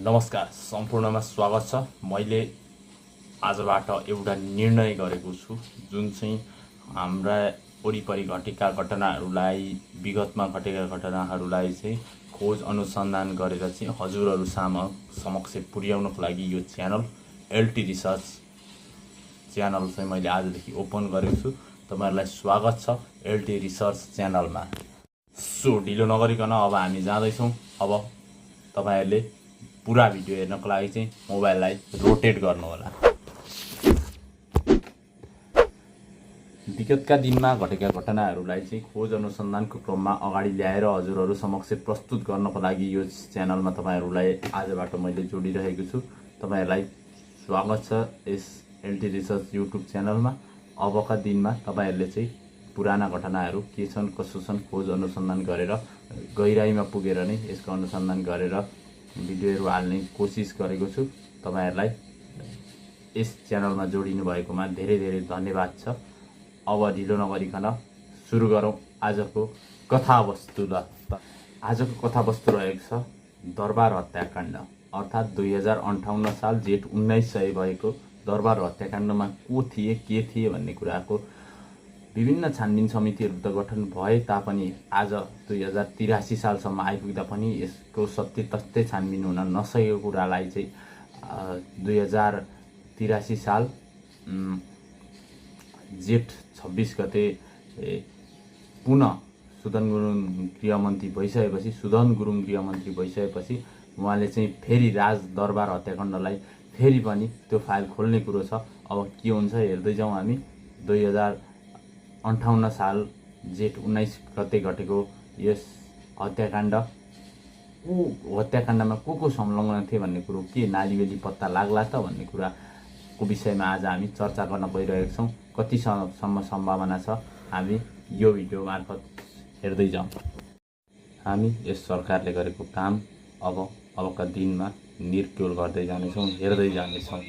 नमस्कार, सम्पूर्णमा स्वागत छ। मैले आजबाट एउटा निर्णय गरेको छु जुन चाहिँ हाम्रा वरिपरि घटेका घटनाहरूलाई, विगतमा घटेका घटनाहरूलाई चाहिँ खोज अनुसन्धान गरेर चाहिँ हजुरहरू समक्ष पुर्याउनको लागि यो च्यानल एलटी रिसर्च च्यानल चाहिँ मैले आजदेखि ओपन गरेको छु। तपाईहरुलाई स्वागत छ एलटी रिसर्च च्यानलमा। सो ढिलो नगरिकन अब हामी जाँदैछौँ। अब तपाईहरुले पूरा भिडियो हेर्नको लागि चाहिँ मोबाइललाई रोटेट गर्नु होला। विगतका दिनमा घटेका घटनाहरूलाई चाहिँ खोज अनुसन्धानको क्रममा अगाडि ल्याएर हजुरहरू समक्ष प्रस्तुत गर्नको लागि यो च्यानलमा तपाईहरुलाई आजबाट मैले जोडिरहेको छु। तपाईहरुलाई स्वागत छ यस एलटी रिसर्च युट्युब च्यानलमा। अबका दिनमा तपाईहरुले चाहिँ पुराना घटनाहरू के छन् कसो छन् खोज अनुसन्धान गरेर गहिराईमा पुगेर नै यसको अनुसन्धान गरेर भिडियोहरू हाल्ने कोसिस गरेको छु। तपाईहरुलाई यस च्यानलमा जोडिनु भएकोमा धेरै धेरै धन्यवाद छ। अब ढिलो नगरिकन सुरु गरौँ आजको कथावस्तुलाई। आजको कथावस्तु रहेको छ दरबार हत्याकाण्ड, अर्थात् 2058 साल जेठ 1900 भएको दरबार हत्याकाण्डमा को थिए के थिए भन्ने कुराको विभिन्न छानबिन समितिहरू त गठन भए तापनि आज 2083 सालसम्म आइपुग्दा पनि यसको सत्य तथ्य छानबिन हुन नसकेको कुरालाई चाहिँ 2083 साल जेठ 26 गते पुनः सुदन गुरुङ गृहमन्त्री भइसकेपछि उहाँले चाहिँ फेरि राज दरबार हत्याकाण्डलाई फेरि पनि त्यो फाइल खोल्ने कुरो छ। अब के हुन्छ हेर्दै जाउँ हामी। 2058 साल जेठ 19 गते घटेको यस हत्याकाण्डमा को संलग्न थिए भन्ने कुरो के नालीबेली पत्ता लाग्ला त भन्ने कुराको विषयमा आज हामी चर्चा गर्न गइरहेका छौँ। कतिसम्म सम्भावना छ हामी यो भिडियो मार्फत हेर्दै जाउँ। हामी यस सरकारले गरेको काम अबका दिनमा निर्क्युल गर्दै जानेछौँ, हेर्दै जानेछौँ।